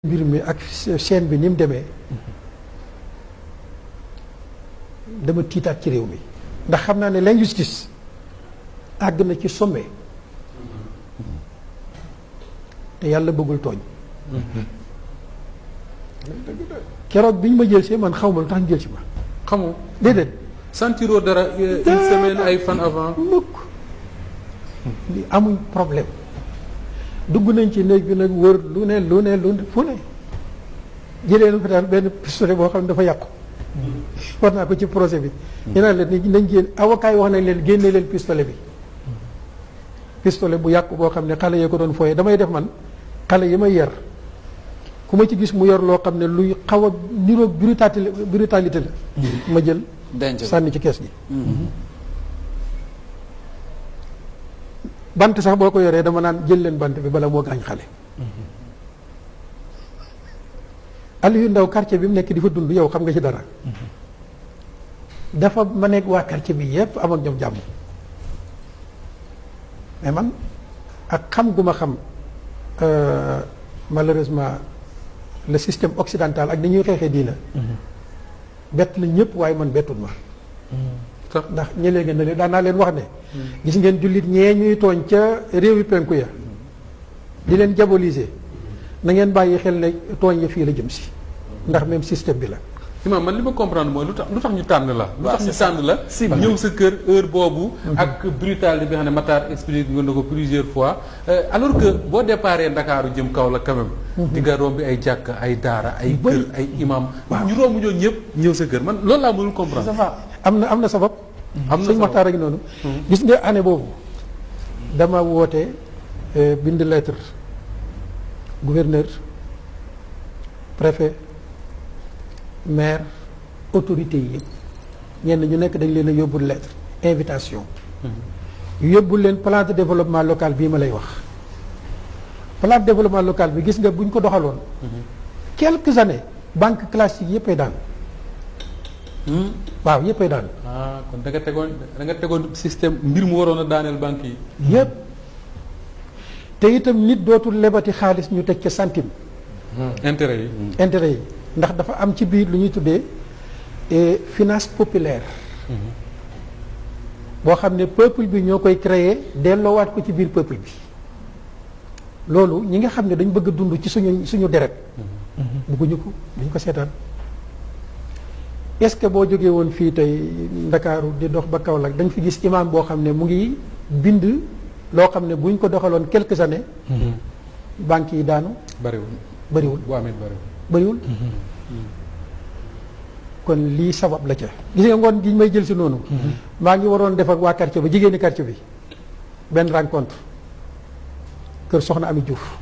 mbir mi ak chaîne bi ni mu demee dama tiitaat ci réew mi ndax xam naa ne l'injustice àgg na ci sommet te yàlla bëggul tooñ. keroog bi ñu ma jël see man xaw ma lu tax ñu jël si ma. xamoo déedéet. sentiroo dara une semaine ay fan avant. mukk li amuñ problème dugg nañ ci néeg bi nag wër lu ne fu ne jëlee na fa daal benn pistolet boo xam ne dafa yàqu. war naa ko ci procès bi. ñu naan leen nañ génn avocat yi wax nañ leen génne leen pistolet bi. pistolet bu yàqu boo xam ne xale yee ko doon fooyee damay def man xale yi may yar ku ma ci gis mu yor loo xam ne luy xaw a niroog brutalité la. ma jël. denc sànni ci kees gi. bant sax boo ko yoree dama naan jël leen bant bi bala moo gaañ xale. Aliou Ndao quartier bi mu nekk di fa dund yow xam nga ci dara. dafa ma nekk waa quartier bi yépp am ak ñoom jàmm. mais man ak xam gu ma xam malheureusement le système occidental ak ni ñuy xeexee diina. bett la ñëpp waaye man bettul ma. ndax ñëlee ngeen ne leen daan naa leen wax ne. gis ngeen jullit ñee ñuy tooñ ca réewi penku ya di leen diaboliser na ngeen bàyyi xel ne tooñ ya fii la jëm si ndax même système bi la. Imam man li ma comprendre mooy lu tax ñu tànn la. lu tax ñu tànn la. ñëw sa kër heure boobu. ak brutalité bi nga xam ne Matar expliqué nga ko plusieurs fois. alors que boo déparé Ndakaaru jëm kaw la quand même. di nga romb ay jàkk ay daara ay kër ay imam. ñu romb ñooñu ñëpp ñëw sa kër man loolu laa mënul comprendre. am na sabab. am na sëñ Maxtaar ak noonu. gis nga année boobu dama woote bind lettre gouverneur préfet maire autorité yi yëpp ñenn ñu nekk dañ leen a yóbbul lettre invitation. yóbbul leen plan de développement local bii ma lay wax. plan de développement local bi gis nga buñ ko doxaloon. quelques années banque classique yëppay daan. waaw yëppay daan. kon da nga tegoon système mbir mu waroon a daaneel banque yi. yëpp te itam nit dootul lebati xaalis ñu teg ca centime. intérêt yi. intérêt yi ndax dafa am ci biir lu ñuy tuddee finance populaire. boo xam ne peuple bi ñoo koy créer delloowaat ko ci biir peuple bi. loolu ñi nga xam ne dañ bëgg a dund ci suñu deret. bëgguñu ko duñ ko seetaan. est-ce que boo jógee woon fii tey Ndakaaru di dox ba Kaolack dañ fi gis imam boo xam ne mu ngi bind loo xam ne buñ ko doxaloon quelques années. banques yi daanu. bëriwul bu amee bëriwul. kon lii sabab la ca. gis nga ngoon gi may jël si noonu. maa ngi waroon def ak waa quartier ba jigéeni quartier bi benn rencontre kër Soxna Ami Diouf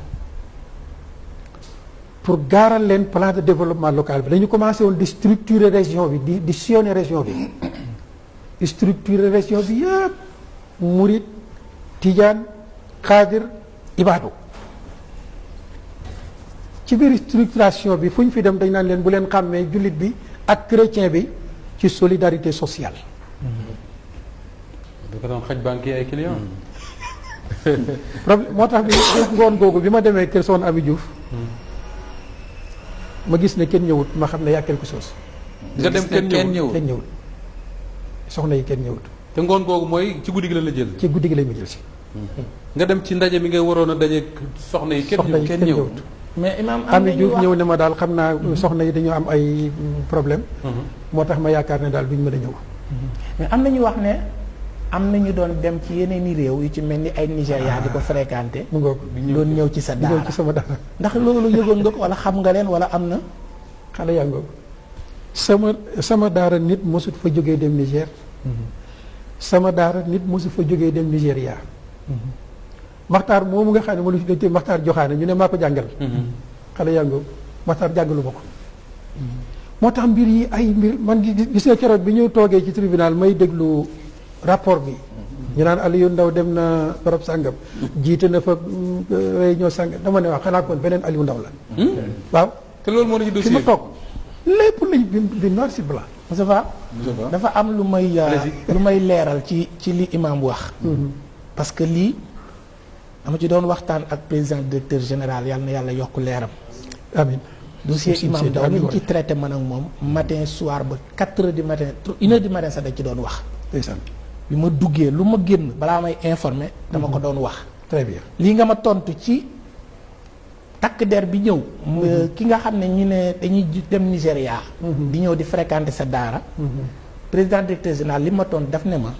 pour gaaral leen plan de développement local bi dañu commencé woon di structurer région bi di sillonner région bi structurer région bi yëpp Murit Tijaan Xaadir Ibaadu ci biir structuration bi fu ñu fi dem dañ naan leen bu leen xàmmee jullit bi ak chrétien bi ci solidarité sociale. da ko doon xaj banque yi ay clients. problème moo tax bi ngoon googu bi ma demee kër Soxna Ami Diouf. ma gis ne kenn ñëwut ma xam ne yaa quelque chose. nga dem kenn ñëwut soxna yi kenn ñëwut. te ngoon googu mooy ci guddi gi la jël. ci guddi gi lañ ma jël si. nga dem ci ndaje mi ngay waroon a daje soxna yi. kenn ñëwut mais imam Ami Diouf ñëw ne ma daal xam naa soxna yi dañoo am ay problème moo tax ma yaakaar ne daal duñ mën a ñëw. mais am na ñu wax ne am na ñu doon dem ci yeneen i réew yu ci mel ni ay Nigéria di ko fréquenté. mu ngoog doon ñëw ci sa daara ñëw ci sama daara. ndax loolu yëgoon nga ko wala xam nga leen wala am na. xale yaa ngoog sama daara nit mosut fa jógee dem Niger. sama daara nit mosut fa jógee dem Nigéria. Maxtaar moomu nga xam ne ma lu fi Maxtaar joxaane ñu ne maa ko jàngal. xale yaa ngoog Maxtaar jàngalu ma ko. moo tax mbir yi ay mbir man gis nga keroog bi ñu toogee ci tribunal may déglu rapport bi. ñu naan Aliou Ndao dem na barab sàngam. jiite na fa réunion sàngam dama ne waaw xanaa kon beneen Aliou Ndao la. waaw. te loolu moo la ci dossier fi ma toog lépp lañ bi noir sur blanc. dafa am lu may leeral ci li imam wax. parce que lii dama ci doon waxtaan ak président directeur général yàlla na yàlla yokk leeram amiin dossier imam Ndao ñu ci traité man ak moom matin soir ba 4 heures du matin 1 heure du matin sax dañ ci doon wax. ndeysaan bi ma duggee lu ma génn balaa may informé dama ko doon wax. très bien lii nga ma tontu ci takk der bi ñëw. ki nga xam ne ñu ne dañuy dem Nigéria. di ñëw di fréquenter sa daara. président directeur général li ma tontu daf ne ma.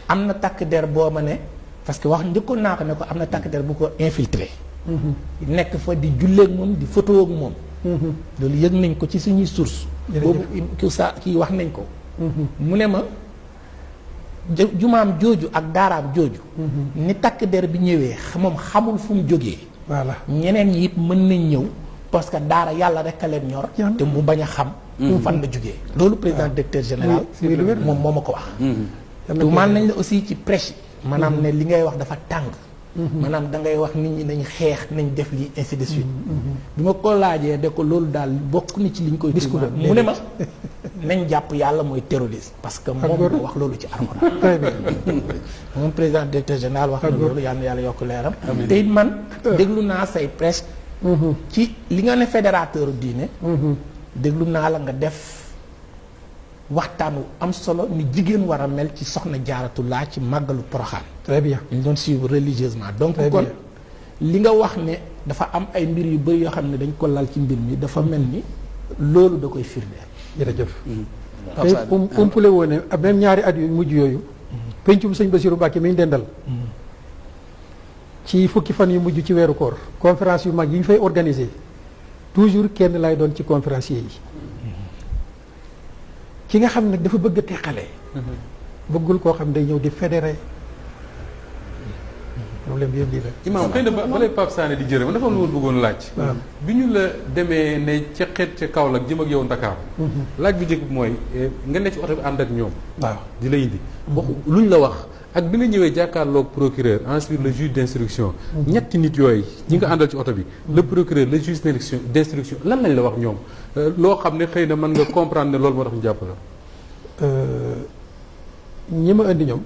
am na takk der boo ma ne parce que wax njëkkoon naa ko ne ko am na takk der bu ko infiltré. nekk fa di jullee ak moom di photo ak moom. loolu yëg nañ ko ci suñuy source boobu kii wax nañ ko. mu ne ma jumaam jooju ak daaraam jooju. ni takk der bi ñëwee moom xamul fu mu jógee. voilà ñeneen ñi it mën nañ ñëw parce que daara yàlla rek a leen ñor. te mu bañ a xam. fan la jógee. loolu président directeur général. moom moo ma ko wax. tuumaal nañ la aussi ci prêche yi. maanaam ne li ngay wax dafa tàng. maanaam da ngay wax nit ñi nañ xeex nañ def lii ainsi de suite. bi ma ko laajee de ko loolu daal bokk ni ci liñ koy. discours mu ne ma nañ jàpp yàlla mooy terroriste. parce que moom moo wax loolu ci alxuraan. moom président directeur général wax na loolu yàlla na yàlla yokk leeram. te it man déglu naa say presse. ci li nga ne fédérateur diine. déglu naa la nga def. waxtaan wu am solo ni jigéen war a mel ci soxna Jaaratullah ci màggalu Poroxaan. très bien ñu doon suivre religieusement donc kon li nga wax ne dafa am ay mbir yu bëri yoo xam ne dañ ko lal ci mbir mi dafa mel ni loolu da koy firndeel. jërëjëf. tey umpule woon ne même ñaari at yu mujj yooyu. pencum sëñ Bassirou Mbacké mi ñu dendal. ci fukki fan yu mujj ci weeru koor conférence yu mag yi ñu fay organiser toujours kenn lay doon ci conférencier yi. ki nga xam ne dafa bëgg a teqale. bëggul koo xam day ñëw di fédéré. problème bi yëpp lii la. imaam xëy na ba lay Pape Sané di jërëm dafa am lu ma bëggoon laaj. bi ñu la demee ne ca xeet ca Kaolack jëm ak yow Ndakaar. laaj bi njëkk bi mooy nga ne ci oto bi ànd ak ñoom. waaw di la indi. waxu luñ la wax ak bi nga ñëwee jàkkaarloog procureur ensuite le juge d'instruction. ñetti nit yooyu ñi nga àndal ci oto bi. le procureur le juge d'instruction lan lañ la wax ñoom. loo xam ne xëy na mën nga comprendre ne loolu moo tax ñu jàpp la. ñi ma indi ñoom.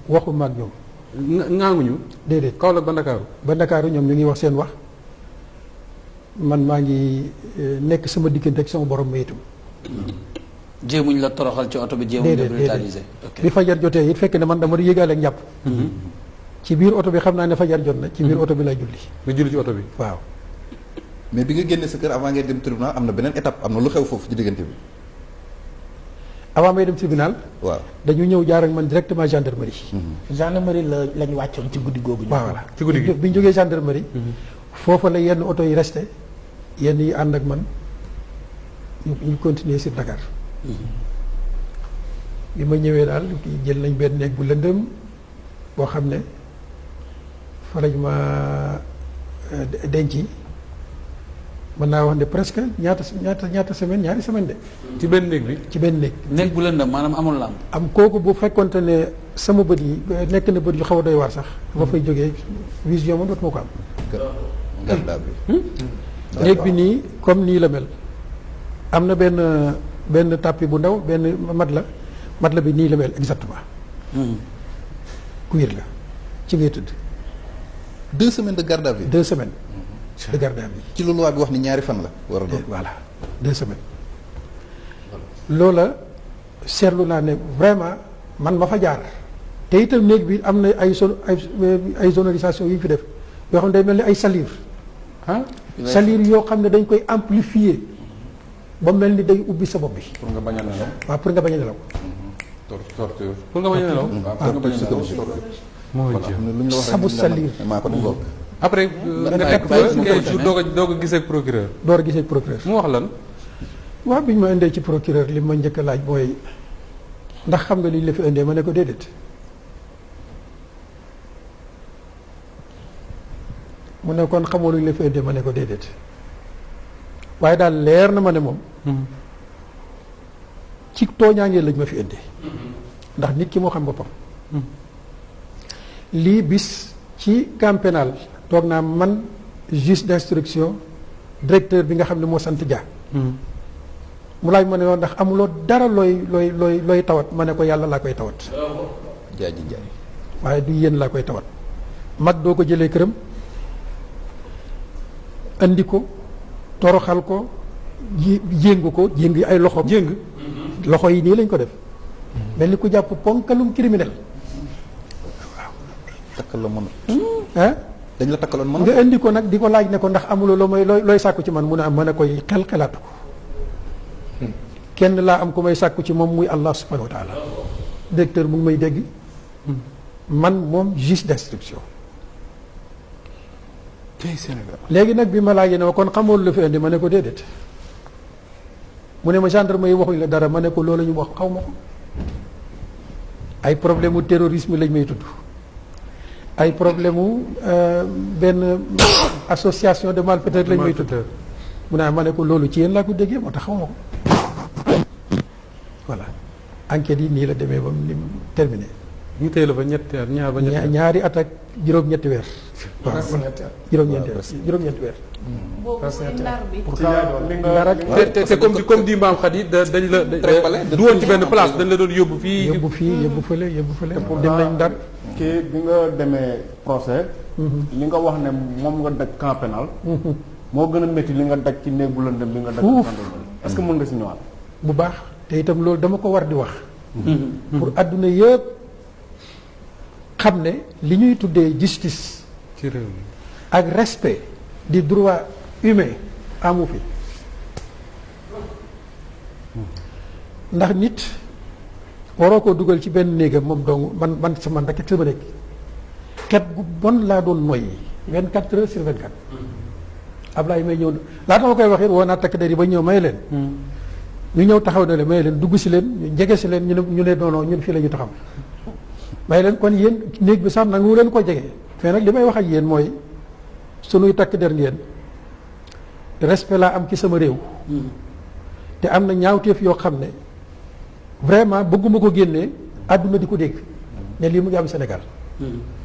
waxu maag ñoom. ŋaanguñu. déedéet Kaolack ba Ndakaaru. ba Ndakaaru ñoom ñu ngi wax seen wax man maa ngi nekk sama diggante ak sama borom ma itam. jéemuñ la toroxal ci oto bi jéemuñ la brutaliser. bi fajar jotee it fekk ne man dama di yëgaale ak njàpp. ci biir oto bi xam naa ne fajar jot na. ci biir oto bi lay julli. nga julli ci oto bi waaw. mais bi nga génnee sa kër avant ngay dem tribunal am na beneen étape am na lu xew foofu ci diggante bi. avant may dem tribunal. waaw dañu ñëw jaar ak man directement gendarmerie. gendarmerie lañu wàccoon ci guddi googu. waaw ci guddi gi bi ñu jógee gendarmerie. foofa la yenn oto yi resté yenn yi ànd ak man ñu continuer sur Dakar. bi ma ñëwee daal jël nañ benn néeg bu lëndëm boo xam ne fa lañ ma denc. mën naa wax ne presque ñaata semaine ñaari semaine de. ci benn néeg bi. ci benn néeg. néeg bu lëndëm maanaam amul làmp. am kooku bu fekkonte ne sama bët yi nekk na bët yu xaw a doy waar sax. ba fay jógee vision moom dootuma ko am. garda bi. néeg bi nii comme nii la mel. am na benn tapis bu ndaw benn mat la bi nii la mel exactement. cuir la ci ngay tëdd. 2 semaines de garde à vue. 2 semaines. de garde à vue. ci lu loi bi wax ni ñaari fan la war a doon. voilà 2 semaines. loola seetlu naa ne vraiment man ma fa jaar te itam néeg bi am na ay sonorisation yu ñu fi def yoo xam ne day mel ni ay salive. salive yoo xam ne dañ koy amplifier ba mel ni day ubbi sa bopp bi. pour nga bañ a nelaw. waaw pour nga bañ a nelaw. torture pour nga bañ a nelaw. waaw pour nga bañ a nelaw. mooy lu ñu la wax sabu salive. maa ko def après nga nekk fa ngay jour doog a gisee ak procureur. door a gisee ak procureur. mu wax lan. waaw bi ñu ma indee ci procureur li ma njëkk a laaj mooy ndax xam nga li ñu la fi indee ma ne ko déedéet. mu ne kon xamoo lu ñu la fi indee ma ne ko déedéet. waaye daal leer na ma ne moom. ci tooñaangee lañ ma fi indee. ndax nit ki moo xam boppam. lii bis ci camp pénal toog naa man juge d'instruction directeur bi nga xam ne moo sant Dia. mu laaj ma ne woon ndax amuloo dara looy tawat ma ne ko yàlla laa koy tawat. jaaji jaay. waaye du yéen laa koy tawat. mag doo ko jëlee këram andi ko toroxal ko jéng ko jéng ay loxo jéng loxo yi nii lañ ko def mel ni ku jàpp ponkalum criminel takkal la mën ah dañ la takkaloon mën nga indi ko nag di ko laaj ne ko ndax amuloo loo may looy sàkku ci man mu ne am mën a koy xelaatu ko kenn laa am ku may sàkku ci moom muy Allah subhanahu wa taala directeur mu ngi may dégg man moom juge d'instruction tey Sénégal léegi nag bi ma laajee ne ma kon xamoon la fi indi ma ne ko déedéet mu ne ma gendarme yi waxuñ la dara ma ne ko loolu ñu wax xaw ma ko ay problème mu terrorisme lañ may tudd ay problème mu benn association de malfaiteurs lañ may tudd mu ne ma ne ko loolu ci yéen laa ko déggee moo tax xaw ma ko voilà enquête yi nii la demee ba mu terminé. ñu tey la fa ñetti at ñaar ba ñetti at ñaari at ak juróom-ñetti weer. waaw juróom-ñetti weer. boobu ndar bi. te comme di Maam Khady dañ la. du woon ci benn place dañ la doon yóbbu fii. yóbbu fële. dem nañ ndar. kii bi nga demee procès. li nga wax ne moom nga daj camp pénal. moo gën a métti li nga daj ci néeg bu lëndëm bi nga daj. est-ce que mën nga si ñëwaat. bu baax te itam loolu dama ko war di wax. pour adduna yëpp xam ne li ñuy tuddee justice. ci réew mi ak respect du droit humain amu fi ndax nit waroo koo dugal ci benn néegam moom dong man sama ndakk sama nekk ket gu bon laa doon noyyi 24 heures sur 24. Ablaye may ñëw laata ma koy wax it woo naa takk der yi ba ñëw may leen. ñu ñëw taxaw na le may leen dugg si leen ñu jege si leen ñu ne non ñun fii la ñu taxaw may leen kon yéen néeg bi sax nangu leen ko jege mais nag li may wax ak yéen mooy sunuy takk der ngeen respect laa am ci sama réew. te am na ñaawteef yoo xam ne vraiment bëgguma ko génnee àdduna di ko dégg ne lii mu ngi am Sénégal.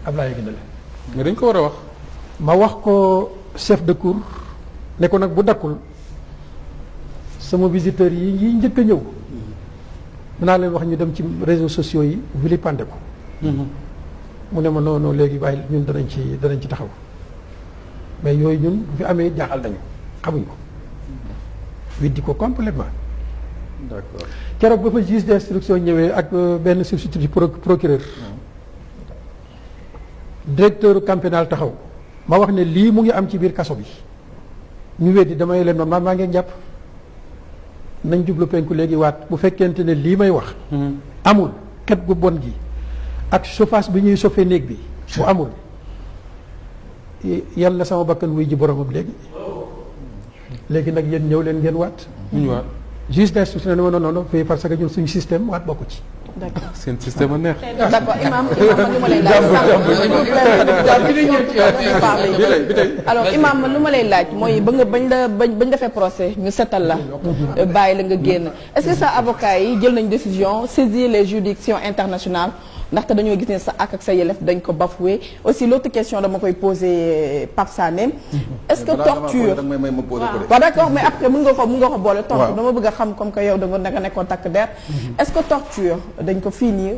Ablaye gën a la mais dañ ko war a wax. ma wax ko chef de cour ne ko nag bu dakkul sama visiteurs yi njëkk a ñëw dinaa leen wax ñu dem ci réseaux sociaux yi vilipender ko. mu ne ma non léegi waaye ñun danañ ci taxaw mais yooyu ñun bu fi amee jaaxal nañu xamuñ ko widdi ko complètement. d'accord keroog ba fa juge d'instruction ñëwee ak benn substitut procureur directeur camp pénal taxaw ma wax ne lii mu ngi am ci biir kaso bi ñu weddi damay leen man maa ngeen jàpp nañ jublu penku léegi waat bu fekkente ne lii may wax amul ket gu bon gi ak chauffage bi ñuy chauffé néeg bi bu amul yàlla na sama bakkan wuy ji boromam léegi nag yéen ñëw leen ngeen waat ñu waat juge d'instruction ne ma non fii parce que ñun suñu système waat bokku ci. d'accord seen système a neex. d'accord imam lu ma lay laaj. alors imam lu ma lay laaj mooy ba nga bañ defee procès ñu setal la. bàyyi la nga génn est-ce que sa avocat yi jël nañ décision saisir les juridictions internationales ndaxte dañoo gis ne sa ak sa yelef dañ ko bafoué aussi l'autre question dama koy poser Pape Sané. est-ce que torture waaw d'accord mais après mën nga ko boole tontu dama bëgg a xam comme que yow da nga nekkoon takk der est-ce que torture dañ ko fii nii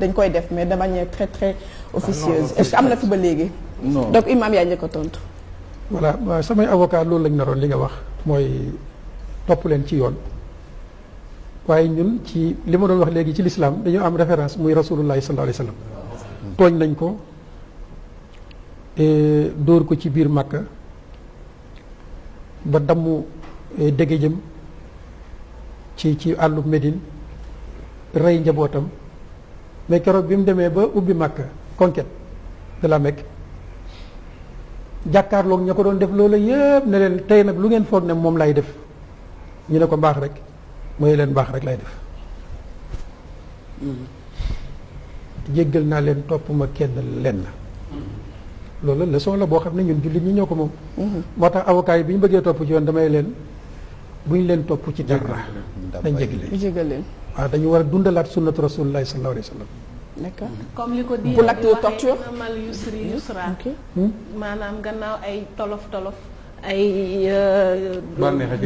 dañ koy def mais de manière très très officieuse est-ce que am na fi ba léegi donc imam yaa njëkk a tontu voilà samay avocat loolu lañ naroon li nga wax mooy topp leen ci yoon waaye ñun ci li ma doon wax léegi ci l'islam dañoo am référence muy rasulullahi sallallahu alayhi wa sallam tooñ nañ ko dóor ko ci biir Makka ba dammu dégéjëm ci àllu Médine rey njabootam mais keroog bi mu demee ba ubbi Makka conquête de la Mecque jàkkaarloog ña ko doon def loolu yëpp ne leen tey nag lu ngeen foog ne moom lay def ñu ne ko mbaax rek mooy leen baax rek lay def jéggal naa leen topp ma kenn lenn loolu leçon la boo xam ne ñun jullit ñi ñoo ko moom moo tax avocat yi bi ñu bëggee topp ci yoon damay leen bu ñu leen topp ci dara dañ jégal leen waaw dañu war a dundalaat sunnatu rasulillahi sallallahu alayhi wa sallam d'accord comme li ko di pour l'acte de torture amal yusri yusra maanaam gannaaw ay tolof ay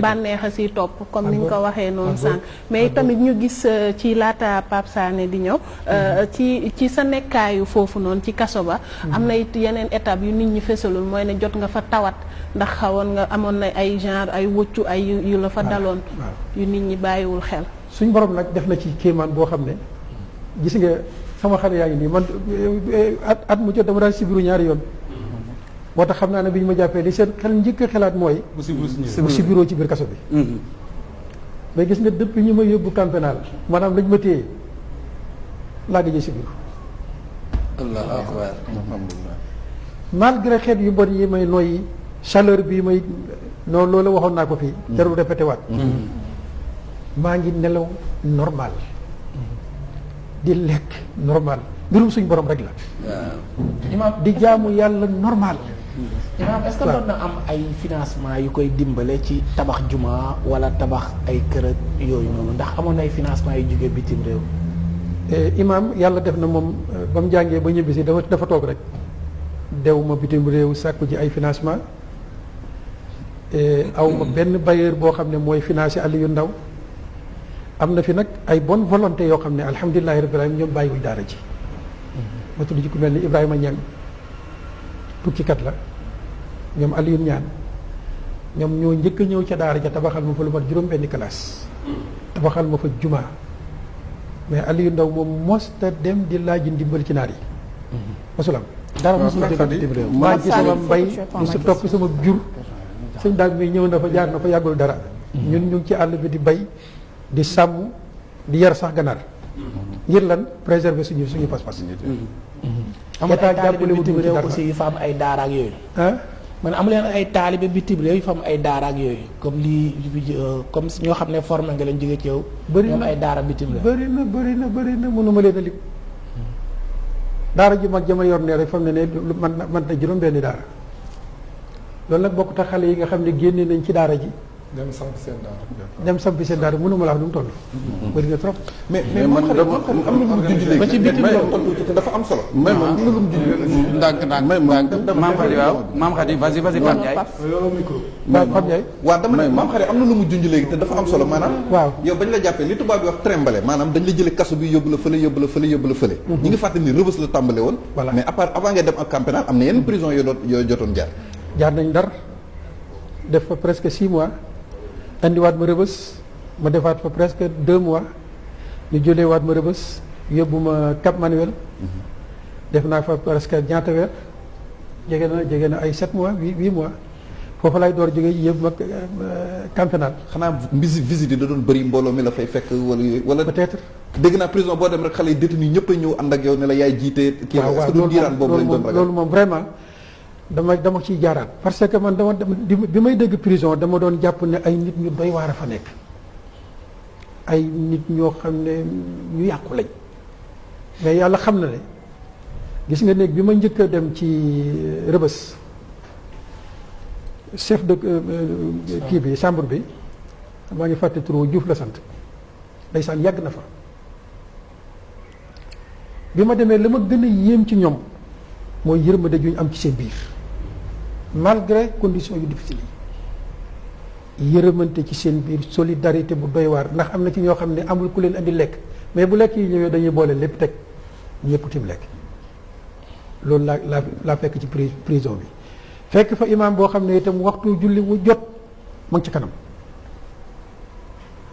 bànneex a si topp comme ni nga ko waxee noonu sànq mais tamit ñu gis ci laata Pape Sané di ñëw ci sa nekkaayu foofu noonu ci kaso ba am na it yeneen étape yu nit ñi fesalul mooy ne jot nga fa tawat ndax xawoon nga amoon na ay genre ay wëccu ay yu la fa daloon yu nit ñi bàyyiwul xel suñ borom nag def na ci kéemaan boo xam ne gis nga sama xale yaa ngi nii man at mu jot dama daan sibiru ñaari yoon moo tax xam naa ne bi ñu ma jàppee li seen xel njëkk a xalaat mooy bu sibiroo ci biir kaso bi mais gis nga depuis ñu ma yóbbu camp pénal maanaam lañ ma téye laa gëj a sibiru allahu akbar malgré xeet yu bon yi may noyyi chaleur bi may noonu loolu waxoon naa ko fii jarul répété waat maa ngi nelaw normal di lekk normal mbirum suñ borom rek la Imam di jaamu yàlla normal Imam est-ce que doon na am ay financement yu koy dimbale ci tabax juma wala tabax ay kër ak yooyu noonu ndax amoon na ay financement yu jóge bitim réew Imam yàlla def na moom ba mu jàngee ba ñibbisi dafa toog rek dew ma bitim réew sàkku ji ay financement aw ma benn bailleur boo xam ne mooy financé Aliou Ndaw am na fi nag ay bonne volonté yoo xam ne alhamdulilahi rabbil alamin ñoom bàyyiwuñ daara ji ma tudd ci ku mel ni Ibrahima Niang tukkikat la ñoom Aliou Ñaan ñoom ñoo njëkk a ñëw ca daara ja tabaxal ma fa lu mat juróom benni classe tabaxal ma fa juma mais Aliou Ndaw moom mosta dem di laaj ndimbal ci naar yi mosulam dara mosul jóge bitim réew maa ci sama mbay di su topp sama jur sëñ daal mi ñëw na fa jaar na fa yàggul dara ñun ñu ngi ci àll bi di bay di sàmm di yar sax ganaar ngir lan préserver suñu pas-pas amul ay taalibe bitim réew aussi yu fa am ay daara ak yooyu man amu leen ay taalibe bitim réew yu fa am ay daara ak yooyu comme lii comme ñoo xam ne formé nga leen jóge ci yow bëri na ay daara bitim réew bëri na mënuma leen a lim daara ji mag jama yor ne rek fam ne ne man na juróom benni daara loolu nag bokk tax xale yi nga xam ne génne nañ ci daara ji dem sampi seen daara mënuma la wax nu mu toll bëri na trop mais man dama am na lu mu junj léegi ba ci bitim te dafa am solo mais man am na lu mu junj ndànk maam Khady waaw maam Khady vas-y Pape Ndiaye Pape Ndiaye waaw dama ne maam Khady am na lu mu junj léegi te dafa am solo maanaam waaw yow bañ la jàppee li tubaab bi wax trembale maanaam dañ la jële kaso bi yóbbu la fële yóbbu la fële ñi ngi fàttali ni Rebeuss la tàmbale woon mais à part avant ngay dem ak camp pénal am na yenn prison yoo jotoon jaar nañ Ndar def fa presque 6 mois andiwaat ma Rebeuss ma defaat fa presque 2 mois ñu jëlewaat ma Rebeuss yóbbu ma Cap Manuel def naa fa presque ñaata weer jege na ay 7 mois 8 mois foofu laay door jóge yëpp ma camp pénal xanaa visite yi da doon bëri mbooloo mi la fay fekk wala peut-être dégg naa prison boo dem rek xale yi détenu ñëpp a ñëw ànd ak yow ne la yaay jiite kii est-ce que du diiraan boobu lañ doon ragal loolu moom vraiment dama ciy jaaraat parce que man bi may dégg prison dama doon jàpp ne ay nit ñu doy waar a fa nekk ay nit ñoo xam ne ñu yàqu lañ mais yàlla xam na ne gis nga néeg bi ma njëkk a dem ci Rebeuss chef de kii bi chambre bi maa ngi fàtte turu Diouf la sant ndeysaan yàgg na fa bi ma demee la ma gën a yéem ci ñoom mooy yërmande ju ñu am ci seen biir malgré conditions yu difficile yi yërëmante ci seen biir solidarité bu doy waar ndax am na ci ñoo xam ne amul ku leen andi lekk mais bu lekk yi ñëwee dañuy boole lépp teg ñëpp tim lekk loolu laa fekk ci prison bi fekk fa imaam boo xam ne itam waxtu julli wu jot mu ngi ci kanam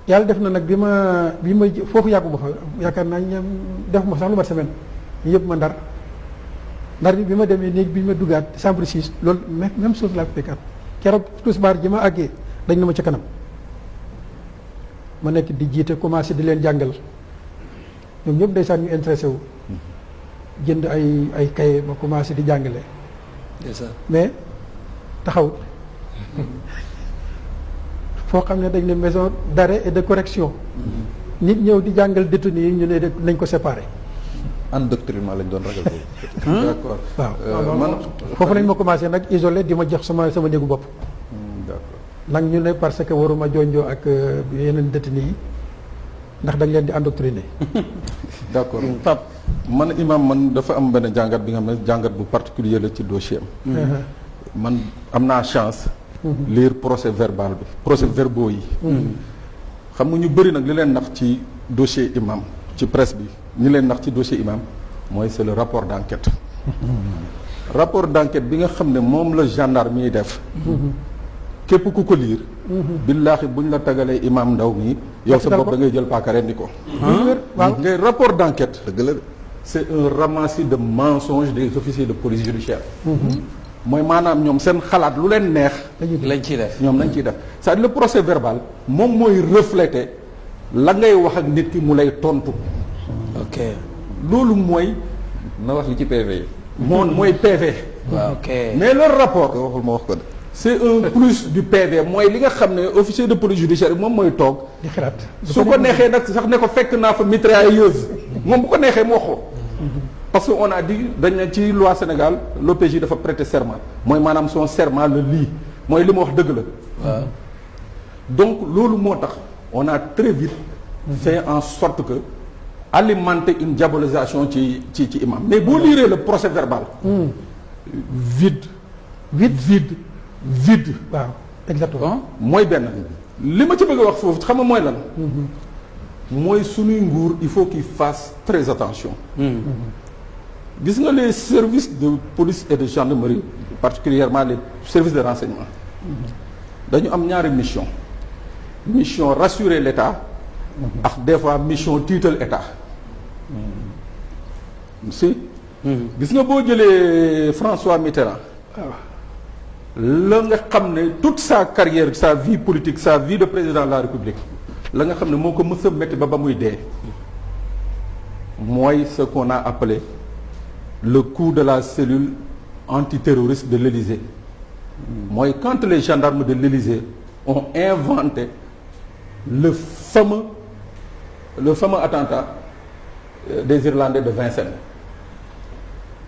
yàlla def na nag bi ma foofu yàgguma fa yaakaar naa ñoom def ma sax lu mat semaine ñu yëpp ma ndar bi ma demee néeg bi ma duggaat chambre 6 loolu même chose laa fekkaat keroog tisbaar ji ma àggee dañ na ma ca kanam ma nekk di jiite commencé di leen jàngal ñoom ñëpp ndeysaan ñu intéressé wu jënd ay kaye ma commencé di jàngale mais taxawut foo xam ne dañ ne maison d'arrêt et de correction nit ñëw di jàngal détenu yi ñu ne nañ ko séparer endoctrinement lañ doon ragal boobu. D'accord. waaw man foofu lañ ma commencé nag isolé di ma jox sama néegu bopp. D'accord. nag ñu ne parce que waruma jonjoo ak yeneen détenu yi ndax dañ leen di endoctriner. D'accord Pape man imam man dafa am benn jàngat bi nga xam ne jàngat bu particulier la ci dossier am. man am naa chance lire procès verbal bi procès verbaux yi. xam nga ñu bëri nag li leen nax ci dossier imam ci presse bi ñi leen nax ci dossier imam mooy c'est le rapport d'enquête. rapport d'enquête bi nga xam ne moom la gendarme yi def. képp ku ko liir. billaahi buñ la tagalee imam Ndaw mi yow sa bopp da ngay jël paaka rendi ko. waaw ngay rapport d'enquête. dëgg la c'est un ramassis de mensonges des officiers de police judiciaire. mooy maanaam ñoom seen xalaat lu leen neex. lañ ciy def ñoom lañ ciy def c'est-à-dire le procès verbal moom mooy refléter la ngay wax ak nit ki mu lay tontu. ok loolu mooy. na wax li ci PV yi. mooy PV. waaw ok mais leur rapport. ko waxul ma wax ko de. c'est un plus du PV mooy li nga xam ne officier de police judiciaire moom mooy toog. di xalaat su ko neexee nag sax ne ko fekk naa fa mitrailleuse moom bu ko neexee mu wax ko. parce que on a dit dañ ne ci loi Sénégal l'OPJ dafa prêter serment mooy maanaam son serment la lii mooy li mu wax dëgg la. waaw donc loolu moo tax on a très vite fait en sorte que alimenter une diabolisation ci imam mais boo liiree le procès verbal. vide. waaw exactement. mooy benn li ma ci bëgg a wax foofu xam nga mooy lan. mooy suñuy nguur il faut qu'il fasse très attention. gis nga les services de police et de gendarmerie particulièrement les services de renseignement dañu am ñaari mission rassurer l'État ak des fois mission tiital État si gis nga boo jëlee François Mitterrand la nga xam ne toute sa carrière sa vie politique sa vie de président de la République la nga xam ne moo ko mës a métti ba muy dee mooy ce qu'on a appelé le coup de la cellule antiterroriste de l'Élysée mooy quand les gendarmes de l'Élysée ont inventé le fameux attentat des Irlandais de Vincennes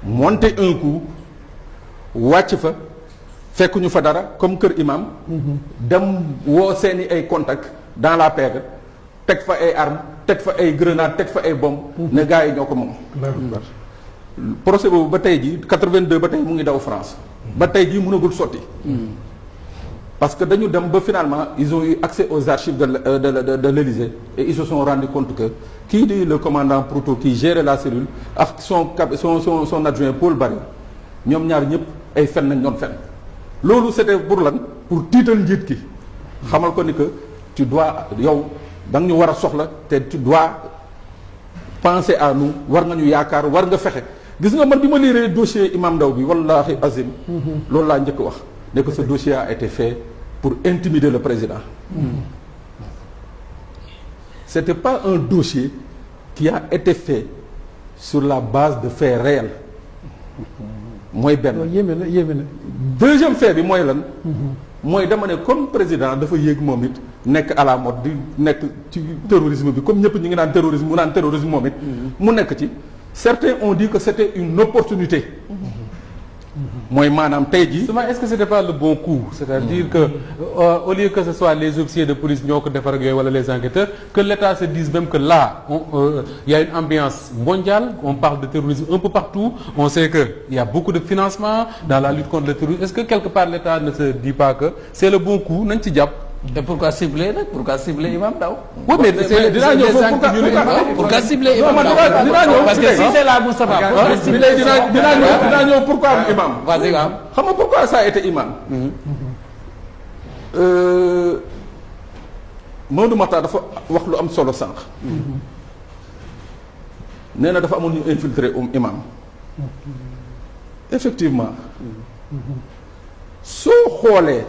monter un coup wàcc fa fekk ñu fa dara comme kër imam dem woo seeni ay contacts dans la paix teg fa ay armes teg fa ay grenades teg fa ay bombes ne gars yi ñoo ko moom procès boobu ba tey ji 82 ba tey mu ngi daw France ba tey ji mënagul sotti parce que dañu dem ba finalement ils ont eu accès aux archives de l'Élysée et ils se sont rendu compte que kii di le commandant Proutot qui gérait la cellule ak son adjoint Paul Barry ñoom ñaar ñëpp ay fen nañ doon fen loolu c'était pour lan pour tiital njiit ki xamal ko ni que tu dois yow da nga ñu war a soxla te tu dois penser à nous war nga ñu yaakaar war nga fexe gis nga man bi ma liiree dossier Imam Ndaw bi wallahi azim loolu laa njëkk wax ne que ce dossier a été fait pour intimider le président c'était pas un dossier qui a été fait sur la base de faits réels mooy benn yéeme na deuxième fait bi mooy lan mooy dama ne comme président dafa yéeg moom it nekk à la mode di nekk ci terrorisme bi comme ñëpp ñu ngi naan terrorisme mu naan terrorisme moom it mu nekk ci certains ont dit que c'était une opportunité mooy maanaam tey jii. est-ce que c'était pas le bon coup c'est-à-dire que au lieu que ce soit les officiers de police ñoo ko defar ak yooyu wala les enquêteurs que l'État se dise même que là il y a une ambiance mondiale on parle de terrorisme un peu partout on sait que il y a beaucoup de financement dans la lutte contre le terrorisme est-ce que quelque part l'État ne se dit pas que c'est le bon coup nañ ci jàpp. et pourquoi cibler nag pourquoi cibler Imam Ndaw. oui mais dinaa ñëw pourquoi cibler Imam Ndaw dinaa ñëw parce que si c'est la Moustapha. dinaa ñëw pourquoi imam. vas-y nga am xam nga pourquoi ça a été imam. Maodo Makhtar dafa wax lu am solo sànq. nee na dafa amoon ñu infiltrer imam. effectivement. soo xoolee.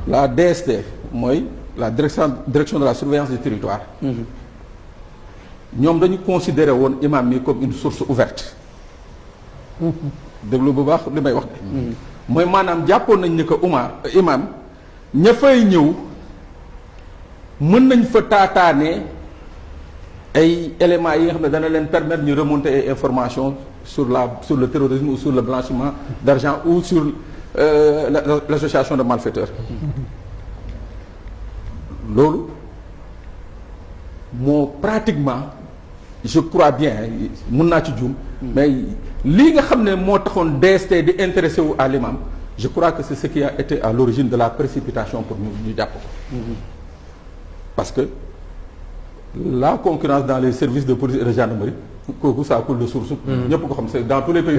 la DST mooy la direction de la surveillance du territoire ñoom dañu considérer woon imam mi comme une source ouverte déglu bu baax li may wax de mooy maanaam jàppoon nañ ni que imam ña fay ñëw mën nañ fa taataane ay éléments yi nga xam ne dana leen permettre ñu remonter ay informations sur le terrorisme ou sur le blanchiment d'argent ou sur l'association de malfaiteurs loolu moo pratiquement je crois bien mun naa ci juum mais lii nga xam ne moo taxoon DST di intéressé wu à l'imam je crois que c'est ce qui a été à l'origine de la précipitation pour ñu jàpp ko parce que la concurrence dans les services de police et de gendarmerie kooku ça coule de source ñëpp ko xam c'est dans tous les pays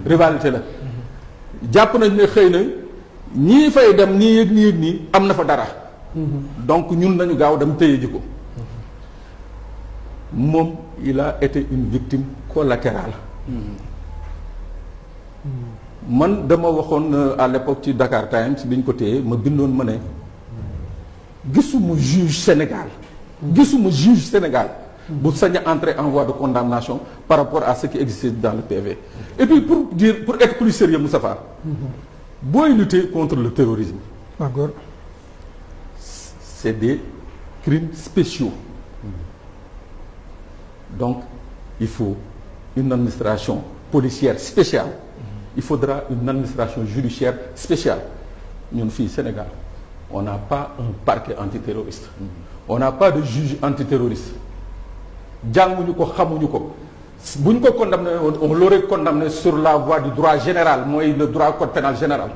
rivalité la jàpp nañ ne xëy na ñii fay dem nii yëg nii am na fa dara donc ñun nañu gaaw dem téye ji ko moom il a été une victime collatérale man dama waxoon à l'époque ci Dakar Times bi ñu ko téye ma bindoon ma ne gisuma juge Sénégal bu sañ a entrer en voie de condamnation par rapport à ce qui existe dans le PV et puis pour être plus sérieux Moustapha booy lutter contre le terrorisme c'est des crimes spéciaux donc il faut une administration policière spéciale il faudra une administration judiciaire spéciale ñun fii Sénégal on n'a pas un parquet antiterroriste on n'a pas de juge antiterroriste jànguñu ko xamuñu ko bu ñu ko condamné on l'aurait condamné sur la voie du droit général mooy le droit code pénal général